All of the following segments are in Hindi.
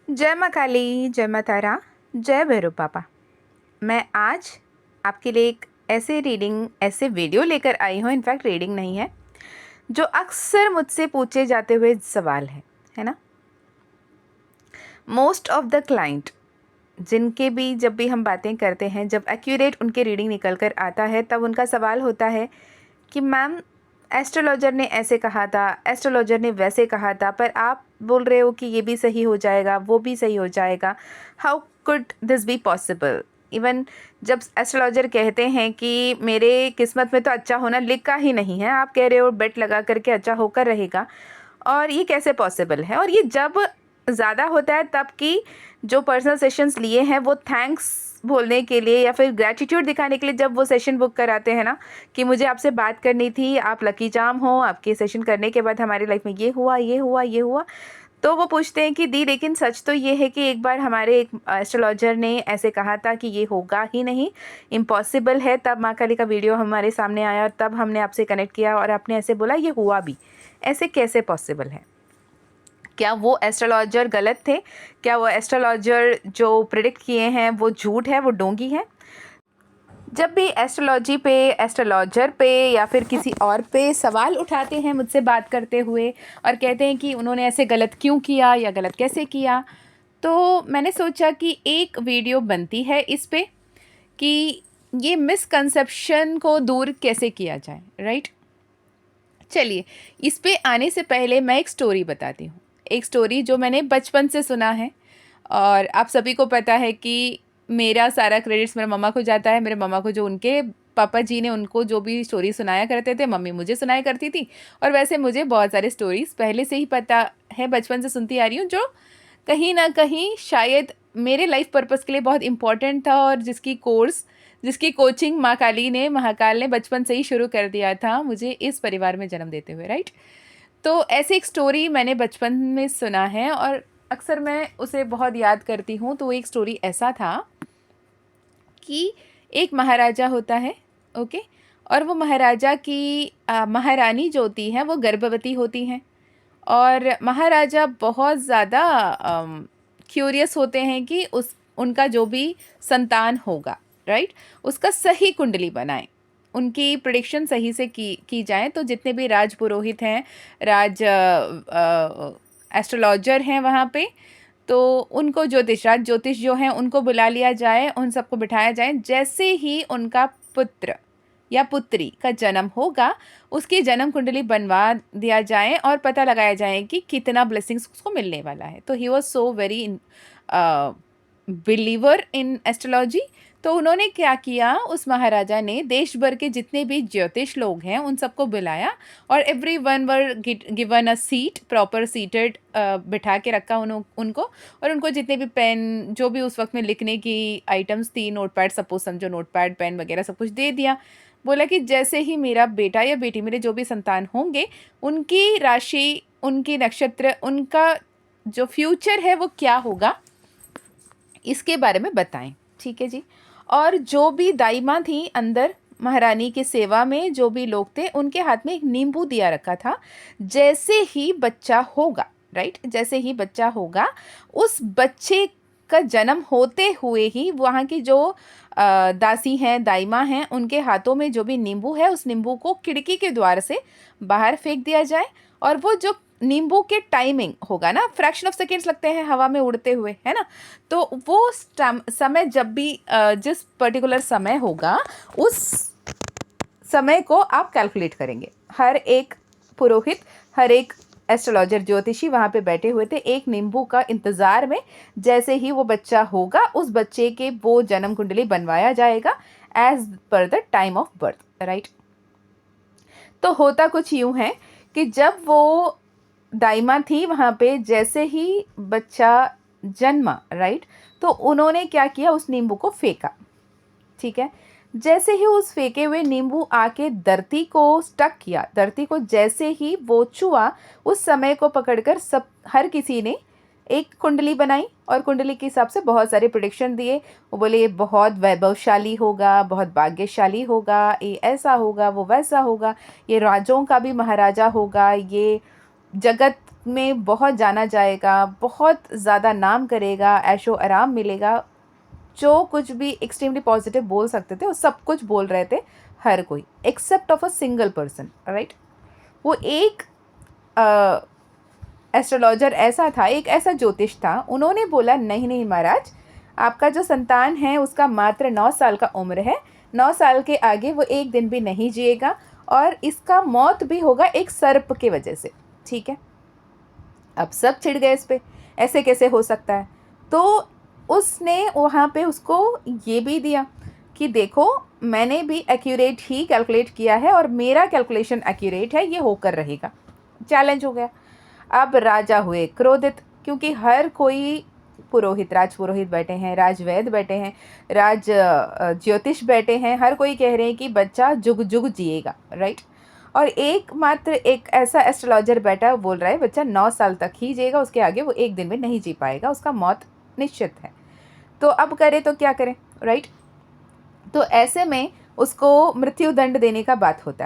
जय माँ काली, जय माँ तारा, जय भैरव पापा। मैं आज आपके लिए एक ऐसे वीडियो लेकर आई हूँ। इनफैक्ट रीडिंग नहीं है, जो अक्सर मुझसे पूछे जाते हुए सवाल है ना। मोस्ट ऑफ द क्लाइंट जिनके भी जब भी हम बातें करते हैं, जब एक्यूरेट उनके रीडिंग निकल कर आता है, तब उनका सवाल होता है कि मैम एस्ट्रोलॉजर ने ऐसे कहा था, एस्ट्रोलॉजर ने वैसे कहा था, पर आप बोल रहे हो कि ये भी सही हो जाएगा, वो भी सही हो जाएगा। How could this be possible? Even जब एस्ट्रोलॉजर कहते हैं कि मेरे किस्मत में तो अच्छा होना लिखा ही नहीं है, आप कह रहे हो बेट लगा करके अच्छा होकर रहेगा, और ये कैसे पॉसिबल है? और ये जब ज़्यादा होता है तब कि जो पर्सनल सेशंस लिए हैं वो थैंक्स बोलने के लिए या फिर ग्रैटिट्यूड दिखाने के लिए जब वो सेशन बुक कराते हैं ना, कि मुझे आपसे बात करनी थी, आप लकी चार्म हो, आपके सेशन करने के बाद हमारी लाइफ में ये हुआ, ये हुआ, ये हुआ। तो वो पूछते हैं कि दी लेकिन सच तो ये है कि एक बार हमारे एक एस्ट्रोलॉजर ने ऐसे कहा था कि ये होगा ही नहीं, इम्पॉसिबल है। तब माँ काली का वीडियो हमारे सामने आया और तब हमने आपसे कनेक्ट किया और आपने ऐसे बोला ये हुआ भी। ऐसे कैसे पॉसिबल है? क्या वो एस्ट्रोलॉजर गलत थे? क्या वो एस्ट्रोलॉजर जो प्रिडिक्ट किए हैं वो झूठ है, वो डोंगी है? जब भी एस्ट्रोलॉजी पे, एस्ट्रोलॉजर पे या फिर किसी और पे सवाल उठाते हैं मुझसे बात करते हुए और कहते हैं कि उन्होंने ऐसे गलत क्यों किया या गलत कैसे किया, तो मैंने सोचा कि एक वीडियो बनती है इस पे कि ये मिसकंसेप्शन को दूर कैसे किया जाए, राइट। चलिए, इस पे आने से पहले मैं एक स्टोरी बताती हूँ। एक स्टोरी जो मैंने बचपन से सुना है, और आप सभी को पता है कि मेरा सारा क्रेडिट्स मेरे मम्मा को जाता है। मेरे मम्मा को जो उनके पापा जी ने उनको जो भी स्टोरी सुनाया करते थे, मम्मी मुझे सुनाया करती थी। और वैसे मुझे बहुत सारे स्टोरीज़ पहले से ही पता है, बचपन से सुनती आ रही हूँ, जो कहीं ना कहीं शायद मेरे लाइफ पर्पस के लिए बहुत इम्पॉर्टेंट था, और जिसकी कोचिंग माँ काली ने, महाकाल ने बचपन से ही शुरू कर दिया था मुझे इस परिवार में जन्म देते हुए, राइट। तो ऐसे एक स्टोरी मैंने बचपन में सुना है और अक्सर मैं उसे बहुत याद करती हूँ। तो एक स्टोरी ऐसा था कि एक महाराजा होता है, ओके। और वो महाराजा की महारानी जो होती हैं वो गर्भवती होती हैं, और महाराजा बहुत ज़्यादा क्यूरियस होते हैं कि उनका जो भी संतान होगा, राइट, उसका सही कुंडली बनाएं, उनकी प्रिडिक्शन सही से की जाए। तो जितने भी राज पुरोहित हैं, राज एस्ट्रोलॉजर हैं वहाँ पे, तो उनको राज ज्योतिष जो हैं उनको बुला लिया जाए, उन सबको बिठाया जाए। जैसे ही उनका पुत्र या पुत्री का जन्म होगा, उसकी जन्म कुंडली बनवा दिया जाए और पता लगाया जाए कि कितना ब्लेसिंग्स उसको मिलने वाला है। तो he was so very believer in astrology. तो उन्होंने क्या किया, उस महाराजा ने देश भर के जितने भी ज्योतिष लोग हैं उन सबको बुलाया, और every one were given a seat, proper seated, बिठा के रखा उनको। और उनको जितने भी पेन, जो भी उस वक्त में लिखने की आइटम्स थी, नोटपैड, सपोज समझो नोटपैड, पेन वगैरह सब कुछ दे दिया। बोला कि जैसे ही मेरा बेटा या बेटी, मेरे जो भी संतान होंगे, उनकी राशि, उनकी नक्षत्र, उनका जो फ्यूचर है वो क्या होगा, इसके बारे में बताएं। ठीक है जी। और जो भी दाईमा थी अंदर महारानी की सेवा में, जो भी लोग थे, उनके हाथ में एक नींबू दिया रखा था। जैसे ही बच्चा होगा, राइट, जैसे ही बच्चा होगा, उस बच्चे का जन्म होते हुए ही वहाँ की जो दासी हैं, दाईमा हैं, उनके हाथों में जो भी नींबू है, उस नींबू को खिड़की के द्वार से बाहर फेंक दिया जाए। और वो जो नींबू के टाइमिंग होगा ना, फ्रैक्शन ऑफ सेकेंड्स लगते हैं हवा में उड़ते हुए, है ना। तो वो समय जब भी जिस पर्टिकुलर समय होगा, उस समय को आप कैलकुलेट करेंगे। हर एक पुरोहित, हर एक एस्ट्रोलॉजर, ज्योतिषी वहाँ पे बैठे हुए थे एक नींबू का इंतज़ार में। जैसे ही वो बच्चा होगा, उस बच्चे के वो जन्म कुंडली बनवाया जाएगा as per the time of birth, right. तो होता कुछ यूँ है कि जब वो दाइमा थी वहाँ पे, जैसे ही बच्चा जन्मा, राइट, तो उन्होंने क्या किया, उस नींबू को फेंका। ठीक है। जैसे ही उस फेंके हुए नींबू आके धरती को स्टक किया, धरती को जैसे ही वो छुआ, उस समय को पकड़कर हर किसी ने एक कुंडली बनाई, और कुंडली के हिसाब से बहुत सारे प्रिडिक्शन दिए। वो बोले ये बहुत वैभवशाली होगा, बहुत भाग्यशाली होगा, ये ऐसा होगा, वो वैसा होगा, ये राजों का भी महाराजा होगा, ये जगत में बहुत जाना जाएगा, बहुत ज़्यादा नाम करेगा, ऐशो आराम मिलेगा। जो कुछ भी एक्सट्रीमली पॉजिटिव बोल सकते थे वो सब कुछ बोल रहे थे हर कोई, except of a single person, right. वो एक एस्ट्रोलॉजर ऐसा था, एक ऐसा ज्योतिष था, उन्होंने बोला नहीं नहीं महाराज, आपका जो संतान है उसका मात्र 9 साल का उम्र है, 9 साल के आगे वो एक दिन भी नहीं जिएगा और इसका मौत भी होगा एक सर्प के वजह से, ठीक है। अब सब चिढ़ गए इस पे, ऐसे कैसे हो सकता है। तो उसने वहाँ पे उसको ये भी दिया कि देखो मैंने भी एक्यूरेट ही कैलकुलेट किया है और मेरा कैलकुलेशन एक्यूरेट है, ये होकर रहेगा। चैलेंज हो गया। अब राजा हुए क्रोधित, क्योंकि हर कोई पुरोहित, राज पुरोहित बैठे हैं, राजवैद्य बैठे हैं, राज ज्योतिष बैठे हैं, हर कोई कह रहे हैं कि बच्चा जुग जुग जिएगा, राइट। और एकमात्र एक ऐसा एस्ट्रोलॉजर बैठा है, बोल रहा है बच्चा 9 साल तक ही जिएगा, उसके आगे वो एक दिन में नहीं जी पाएगा, उसका मौत निश्चित है। तो अब करे तो क्या करें, राइट। तो ऐसे में उसको मृत्यु दंड देने का बात होता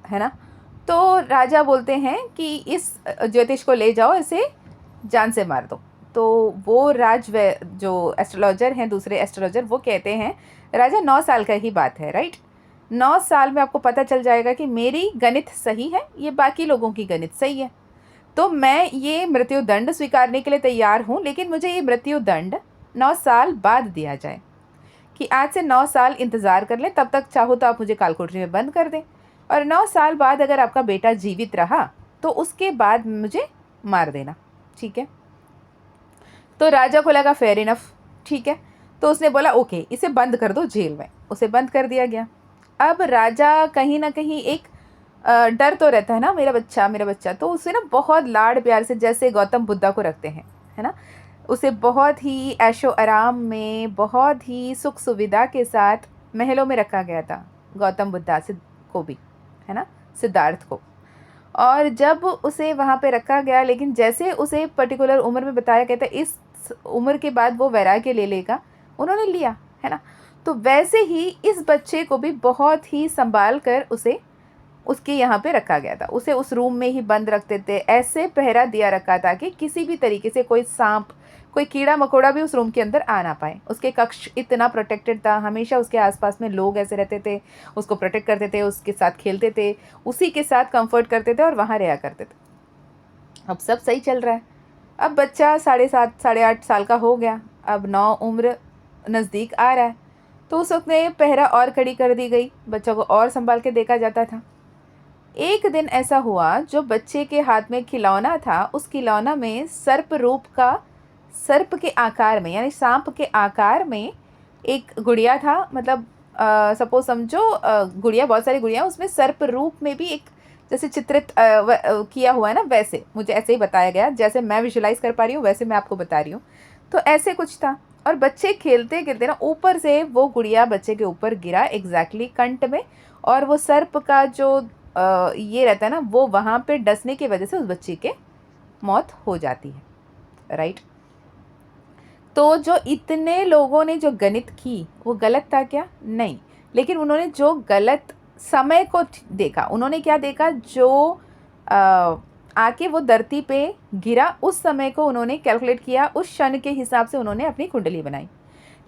है ना। तो राजा बोलते हैं कि इस ज्योतिष को ले जाओ, इसे जान से मार दो। तो वो जो एस्ट्रोलॉजर हैं, दूसरे एस्ट्रोलॉजर, वो कहते हैं राजा 9 साल का ही बात है, राइट। 9 साल में आपको पता चल जाएगा कि मेरी गणित सही है, ये बाकी लोगों की गणित सही है। तो मैं ये मृत्यु दंड स्वीकारने के लिए तैयार हूँ, लेकिन मुझे ये मृत्यु दंड 9 साल बाद दिया जाए, कि आज से 9 साल इंतज़ार कर लें, तब तक चाहो तो आप मुझे कालकोठरी में बंद कर दें, और 9 साल बाद अगर आपका बेटा जीवित रहा तो उसके बाद मुझे मार देना, ठीक है। तो राजा को लगा फेयर इनफ, ठीक है। तो उसने बोला ओके, इसे बंद कर दो जेल में। उसे बंद कर दिया गया। अब राजा कहीं ना कहीं एक डर तो रहता है ना, मेरा बच्चा मेरा बच्चा, तो उसे ना बहुत लाड़ प्यार से, जैसे गौतम बुद्धा को रखते हैं, है ना, उसे बहुत ही ऐशो आराम में, बहुत ही सुख सुविधा के साथ महलों में रखा गया था, गौतम बुद्धा को भी, है ना, सिद्धार्थ को। और जब उसे वहाँ पे रखा गया, लेकिन जैसे उसे पर्टिकुलर उम्र में बताया गया था इस उम्र के बाद वो वैराग्य ले लेगा, उन्होंने लिया, है ना। तो वैसे ही इस बच्चे को भी बहुत ही संभाल कर उसे उसके यहाँ पे रखा गया था। उसे उस रूम में ही बंद रखते थे, ऐसे पहरा दिया रखा था कि किसी भी तरीके से कोई सांप, कोई कीड़ा मकोड़ा भी उस रूम के अंदर आ ना पाए। उसके कक्ष इतना प्रोटेक्टेड था, हमेशा उसके आसपास में लोग ऐसे रहते थे, उसको प्रोटेक्ट करते थे, उसके साथ खेलते थे, उसी के साथ कंफर्ट करते थे और वहाँ रहा करते थे। अब सब सही चल रहा है। अब बच्चा 7.5 8.5 साल का हो गया, अब 9 उम्र नज़दीक आ रहा है। तो उस वक्त में पहरा और कड़ी कर दी गई, बच्चों को और संभाल के देखा जाता था। एक दिन ऐसा हुआ, जो बच्चे के हाथ में खिलौना था, उस खिलौना में सर्प रूप का, सर्प के आकार में, यानी सांप के आकार में एक गुड़िया था। मतलब सपोज समझो गुड़िया, बहुत सारी गुड़िया, उसमें सर्प रूप में भी एक जैसे चित्रित किया हुआ है ना, वैसे मुझे ऐसे ही बताया गया, जैसे मैं विजुलाइज कर पा रही हूँ वैसे मैं आपको बता रही हूँ। तो ऐसे कुछ था, और बच्चे खेलते खेलते ना ऊपर से वो गुड़िया बच्चे के ऊपर गिरा, एग्जैक्टली कंठ में, और वो सर्प का जो ये रहता है ना, वो वहाँ पे डसने की वजह से उस बच्चे के मौत हो जाती है, राइट। तो जो इतने लोगों ने जो गणित की वो गलत था क्या? नहीं, लेकिन उन्होंने जो गलत समय को देखा, उन्होंने क्या देखा, जो आके वो धरती पे गिरा उस समय को उन्होंने कैलकुलेट किया, उस क्षण के हिसाब से उन्होंने अपनी कुंडली बनाई।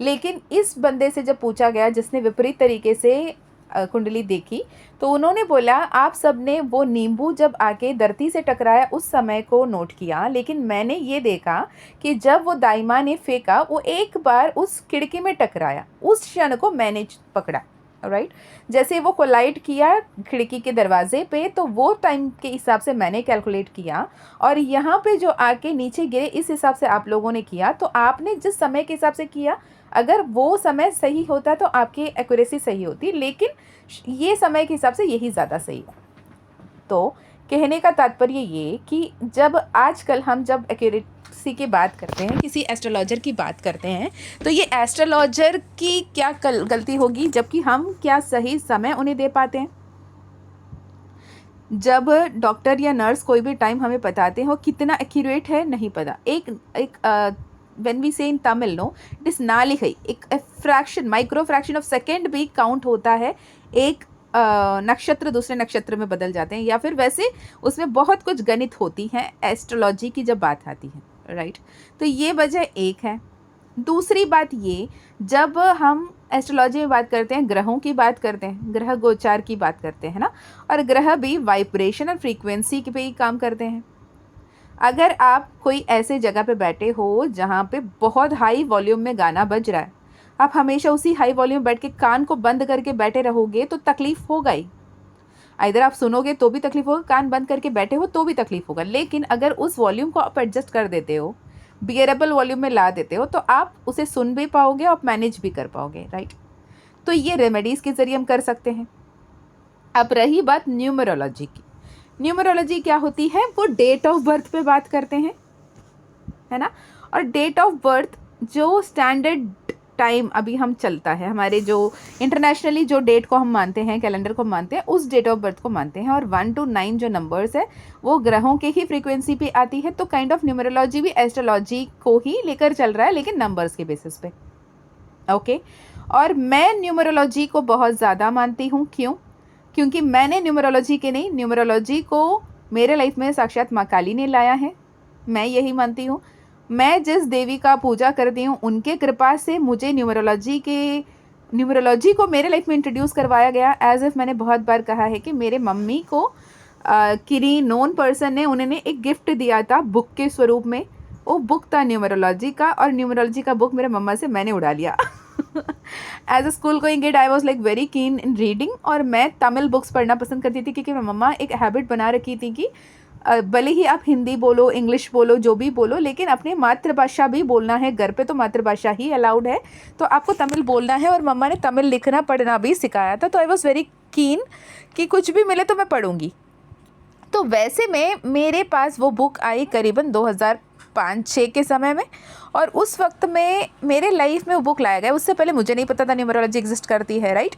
लेकिन इस बंदे से जब पूछा गया जिसने विपरीत तरीके से कुंडली देखी, तो उन्होंने बोला आप सब ने वो नींबू जब आके धरती से टकराया उस समय को नोट किया, लेकिन मैंने ये देखा कि जब वो दाइमा ने फेंका वो एक बार उस खिड़की में टकराया, उस क्षण को मैंने पकड़ा, राइट। जैसे वो कोलाइड किया खिड़की के दरवाजे पे, तो वो टाइम के हिसाब से मैंने कैलकुलेट किया, और यहाँ पे जो आके नीचे गिरे इस हिसाब से आप लोगों ने किया। तो आपने जिस समय के हिसाब से किया, अगर वो समय सही होता तो आपकी एक्यूरेसी सही होती, लेकिन ये समय के हिसाब से यही ज़्यादा सही है। तो कहने का तात्पर्य ये कि जब आजकल हम जब एक्यूरेसी की बात करते हैं, किसी एस्ट्रोलॉजर की बात करते हैं, तो ये एस्ट्रोलॉजर की क्या गलती होगी, जबकि हम क्या सही समय उन्हें दे पाते हैं। जब डॉक्टर या नर्स कोई भी टाइम हमें बताते हो कितना एक्यूरेट है नहीं पता, एक when we say in Tamil, no, it is नालिखई, एक fraction, micro fraction of second भी काउंट होता है एक नक्षत्र दूसरे नक्षत्र में बदल जाते हैं, या फिर वैसे उसमें बहुत कुछ गणित होती है एस्ट्रोलॉजी की जब बात आती है, राइट। तो ये वजह एक है। दूसरी बात ये, जब हम एस्ट्रोलॉजी में बात करते हैं, ग्रहों की बात करते हैं, ग्रह गोचार की बात करते हैं ना, और ग्रह भी वाइब्रेशन और फ्रीक्वेंसी पे ही काम करते हैं। अगर आप कोई ऐसे जगह पे बैठे हो जहाँ पे बहुत हाई वॉल्यूम में गाना बज रहा है, आप हमेशा उसी हाई वॉल्यूम बैठ के कान को बंद करके बैठे रहोगे तो तकलीफ़ होगा ही। इधर आप सुनोगे तो भी तकलीफ़ होगा, कान बंद करके बैठे हो तो भी तकलीफ़ होगा। लेकिन अगर उस वॉल्यूम को आप एडजस्ट कर देते हो, बियरेबल वॉल्यूम में ला देते हो, तो आप उसे सुन भी पाओगे और मैनेज भी कर पाओगे, राइट। तो ये रेमेडीज़ के ज़रिए हम कर सकते हैं। अब रही बात न्यूमरोलॉजी की। न्यूमरोलॉजी क्या होती है? वो डेट ऑफ बर्थ पे बात करते हैं, है ना। और डेट ऑफ बर्थ जो स्टैंडर्ड टाइम अभी हम चलता है, हमारे जो इंटरनेशनली जो डेट को हम मानते हैं, कैलेंडर को मानते हैं, उस डेट ऑफ बर्थ को मानते हैं। और 1 to 9 जो नंबर्स है वो ग्रहों के ही फ्रीक्वेंसी पे आती है। तो काइंड ऑफ न्यूमरोलॉजी भी एस्ट्रोलॉजी को ही लेकर चल रहा है, लेकिन नंबर्स के बेसिस पे, ओके। और मैं न्यूमरोलॉजी को बहुत ज़्यादा मानती हूँ। क्यों? क्योंकि मैंने न्यूमरोलॉजी के नहीं, न्यूमरोलॉजी को मेरे लाइफ में साक्षात माँ काली ने लाया है। मैं यही मानती हूँ। मैं जिस देवी का पूजा करती हूँ उनके कृपा से मुझे न्यूमरोलॉजी को मेरे लाइफ में इंट्रोड्यूस करवाया गया। एज इफ़ मैंने बहुत बार कहा है कि मेरे मम्मी को किसी नोन पर्सन ने उन्होंने एक गिफ्ट दिया था बुक के स्वरूप में। वो बुक था न्यूमरोलॉजी का, और न्यूमरोलॉजी का बुक मेरे मम्मा से मैंने उड़ा लिया। As a school going kid I was like very keen in reading, और मैं तमिल बुक्स पढ़ना पसंद करती थी, क्योंकि मेरी मम्मा एक हैबिट बना रखी थी कि भले ही आप हिंदी बोलो, इंग्लिश बोलो, जो भी बोलो, लेकिन अपनी मातृभाषा भी बोलना है। घर पे तो मातृभाषा ही अलाउड है, तो आपको तमिल बोलना है। और मम्मा ने तमिल लिखना पढ़ना भी सिखाया था। तो आई वॉज वेरी कीन कि कुछ भी मिले तो मैं पढ़ूंगी। तो वैसे में मेरे पास वो बुक आई करीबन 2005-06 के समय में, और उस वक्त में मेरे लाइफ में वो बुक लाया गया। उससे पहले मुझे नहीं पता था न्यूमरोलॉजी एग्जिस्ट करती है, राइट।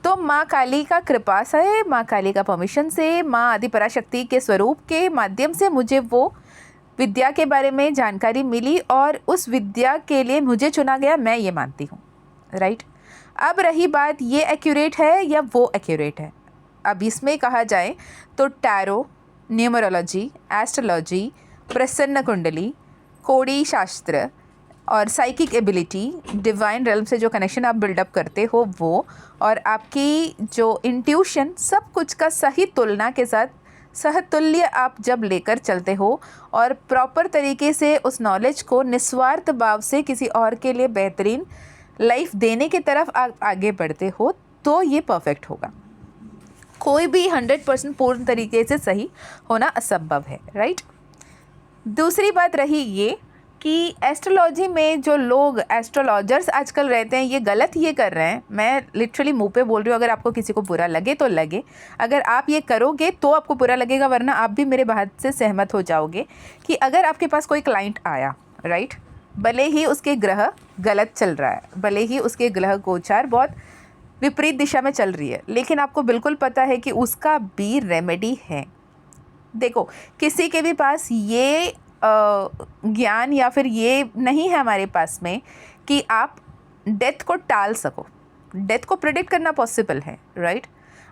तो माँ काली का कृपा से, माँ काली का परमिशन से, माँ आदि पराशक्ति के स्वरूप के माध्यम से मुझे वो विद्या के बारे में जानकारी मिली, और उस विद्या के लिए मुझे चुना गया, मैं ये मानती हूँ, राइट। अब रही बात, ये एक्यूरेट है या वो एक्यूरेट है। अब इसमें कहा जाए तो टैरो, न्यूमरोलॉजी, एस्ट्रोलॉजी, प्रसन्न कुंडली, कोड़ी शास्त्र और साइकिक एबिलिटी, डिवाइन रेल्म से जो कनेक्शन आप बिल्डअप करते हो वो, और आपकी जो इंट्यूशन, सब कुछ का सही तुलना के साथ सहतुल्य आप जब लेकर चलते हो और प्रॉपर तरीके से उस नॉलेज को निस्वार्थ भाव से किसी और के लिए बेहतरीन लाइफ देने की तरफ आप आगे बढ़ते हो, तो ये परफेक्ट होगा। कोई भी 100% पूर्ण तरीके से सही होना असंभव है, राइट। दूसरी बात रही ये कि एस्ट्रोलॉजी में जो लोग एस्ट्रोलॉजर्स आजकल रहते हैं, ये गलत ये कर रहे हैं। मैं लिटरली मुंह पे बोल रही हूँ, अगर आपको किसी को बुरा लगे तो लगे, अगर आप ये करोगे तो आपको बुरा लगेगा, वरना आप भी मेरे बात से सहमत हो जाओगे कि अगर आपके पास कोई क्लाइंट आया, राइट, भले ही उसके ग्रह गलत चल रहा है, भले ही उसके ग्रह गोचार बहुत विपरीत दिशा में चल रही है, लेकिन आपको बिल्कुल पता है कि उसका भी रेमेडी है। देखो, किसी के भी पास ये ज्ञान या फिर ये नहीं है हमारे पास में कि आप डेथ को टाल सको। डेथ को प्रेडिक्ट करना पॉसिबल है, राइट।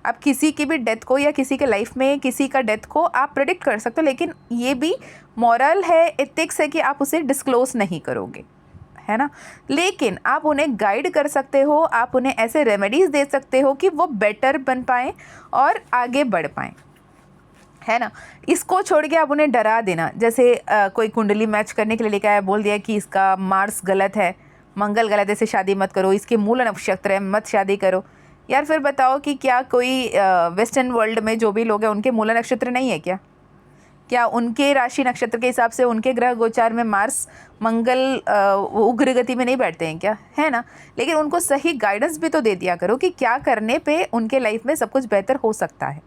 आप किसी की भी डेथ को या किसी के लाइफ में किसी का डेथ को आप प्रेडिक्ट कर सकते हो, लेकिन ये भी मॉरल है, एथिक्स है कि आप उसे डिस्क्लोज नहीं करोगे, है ना। लेकिन आप उन्हें गाइड कर सकते हो, आप उन्हें ऐसे रेमेडीज़ दे सकते हो कि वो बेटर बन पाएँ और आगे बढ़ पाएँ, है ना। इसको छोड़ के आप उन्हें डरा देना, जैसे कोई कुंडली मैच करने के लिए लेकर आया, बोल दिया कि इसका मार्स गलत है, मंगल गलत है, इसे शादी मत करो, इसके मूल नक्षत्र है, मत शादी करो। यार फिर बताओ कि क्या कोई वेस्टर्न वर्ल्ड में जो भी लोग हैं उनके मूल नक्षत्र नहीं है क्या? क्या उनके राशि नक्षत्र के हिसाब से उनके ग्रह गोचार में मार्स मंगल उग्र गति में नहीं बैठते हैं क्या? है ना। लेकिन उनको सही गाइडेंस भी तो दे दिया करो कि क्या करने पे उनके लाइफ में सब कुछ बेहतर हो सकता है,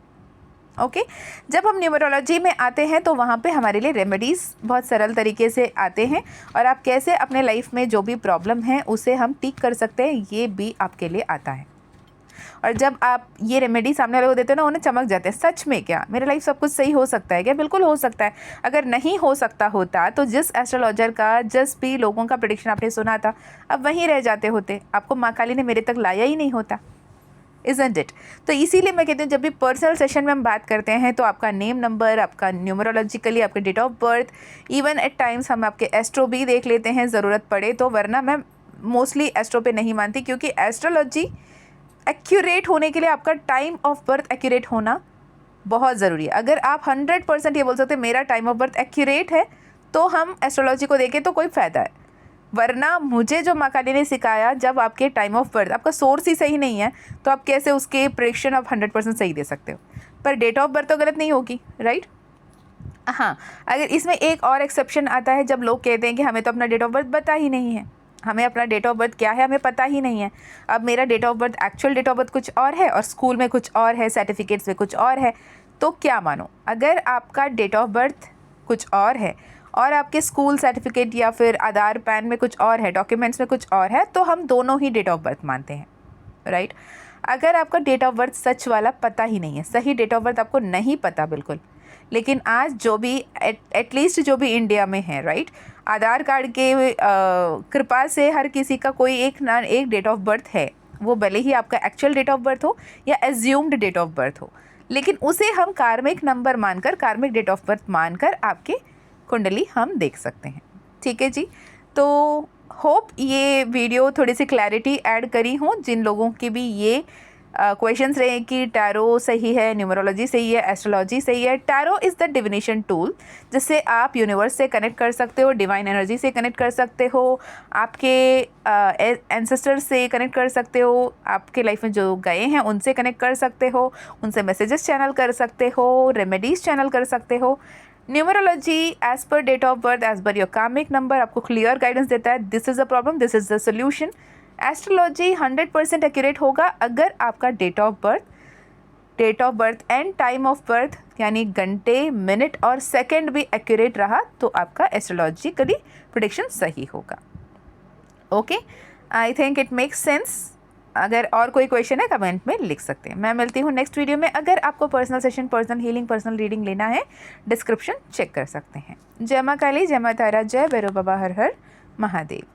ओके। जब हम न्यूमरोलॉजी में आते हैं तो वहाँ पे हमारे लिए रेमेडीज़ बहुत सरल तरीके से आते हैं, और आप कैसे अपने लाइफ में जो भी प्रॉब्लम है उसे हम ठीक कर सकते हैं, ये भी आपके लिए आता है। और जब आप ये रेमेडी सामने वाले को देते हो ना, उन्हें चमक जाते हैं, सच में क्या मेरे लाइफ सब कुछ सही हो सकता है क्या? बिल्कुल हो सकता है। अगर नहीं हो सकता होता तो जिस एस्ट्रोलॉजर का, जिस भी लोगों का प्रेडिक्शन आपने सुना था, अब वहीं रह जाते होते, आपको माँ काली ने मेरे तक लाया ही नहीं होता, इज़न्ट इट? तो इसीलिए मैं कहती हूँ जब भी पर्सनल सेशन में हम बात करते हैं तो आपका नेम नंबर, आपका न्यूमरोलॉजिकली आपके date of birth, even at times हम आपके एस्ट्रो भी देख लेते हैं ज़रूरत पड़े तो, वरना मैं मोस्टली एस्ट्रो पे नहीं मानती, क्योंकि एस्ट्रोलॉजी एक्यूरेट होने के लिए आपका टाइम ऑफ बर्थ एक्यूरेट होना बहुत ज़रूरी है। अगर आप 100% ये बोल सकते हैं मेरा टाइम ऑफ बर्थ एक्यूरेट है तो हम एस्ट्रोलॉजी को देखें तो कोई फ़ायदा है, वरना मुझे जो माँ काली ने सिखाया, जब आपके टाइम ऑफ बर्थ आपका सोर्स ही सही नहीं है तो आप कैसे उसके प्रेडिक्शन आप 100% सही दे सकते हो, पर डेट ऑफ बर्थ तो गलत नहीं होगी, राइट। हाँ, अगर इसमें एक और एक्सेप्शन आता है जब लोग कहते हैं कि हमें तो अपना डेट ऑफ बर्थ पता ही नहीं है, हमें अपना डेट ऑफ बर्थ क्या है हमें पता ही नहीं है। अब मेरा date of birth, actual date of birth कुछ और है और स्कूल में कुछ और है, सर्टिफिकेट्स में कुछ और है, तो क्या मानो? अगर आपका डेट ऑफ बर्थ कुछ और है और आपके स्कूल सर्टिफिकेट या फिर आधार पैन में कुछ और है, डॉक्यूमेंट्स में कुछ और है, तो हम दोनों ही डेट ऑफ बर्थ मानते हैं, राइट। अगर आपका डेट ऑफ बर्थ सच वाला पता ही नहीं है, सही डेट ऑफ बर्थ आपको नहीं पता बिल्कुल, लेकिन आज जो भी एटलीस्ट जो भी इंडिया में है, राइट, आधार कार्ड के कृपा से हर किसी का कोई एक ना एक डेट ऑफ बर्थ है, वो भले ही आपका एक्चुअल डेट ऑफ बर्थ हो या एज्यूम्ड डेट ऑफ बर्थ हो, लेकिन उसे हम कार्मिक नंबर मानकर, कार्मिक डेट ऑफ बर्थ मानकर आपकी कुंडली हम देख सकते हैं। ठीक है जी, तो होप ये वीडियो थोड़ी सी क्लैरिटी ऐड करी हूँ जिन लोगों की भी ये क्वेश्चंस रहे कि टैरो सही है, न्यूमरोलॉजी सही है, एस्ट्रोलॉजी सही है। Tarot is the divination tool, जिससे आप यूनिवर्स से कनेक्ट कर सकते हो, डिवाइन एनर्जी से कनेक्ट कर सकते हो, आपके एंसेस्टर्स से कनेक्ट कर सकते हो, आपके लाइफ में जो गए हैं उनसे कनेक्ट कर सकते हो, उनसे मैसेजेस चैनल कर सकते हो, रेमेडीज़ चैनल कर सकते हो। Numerology as per date of birth, as per your karmic number आपको क्लियर गाइडेंस देता है, this is the problem, this is the solution. Astrology 100% accurate होगा अगर आपका date of birth and time of birth यानी घंटे, मिनट और सेकंड भी एक्यूरेट रहा तो आपका एस्ट्रोलॉजिकली प्रेडिक्शन सही होगा। Okay, I think it makes sense. अगर और कोई क्वेश्चन है कमेंट में लिख सकते हैं। मैं मिलती हूँ नेक्स्ट वीडियो में। अगर आपको personal session, personal healing, personal reading लेना है, डिस्क्रिप्शन चेक कर सकते हैं। जय माँ काली, जय माँ तारा, जय भैरव बाबा, हर हर महादेव।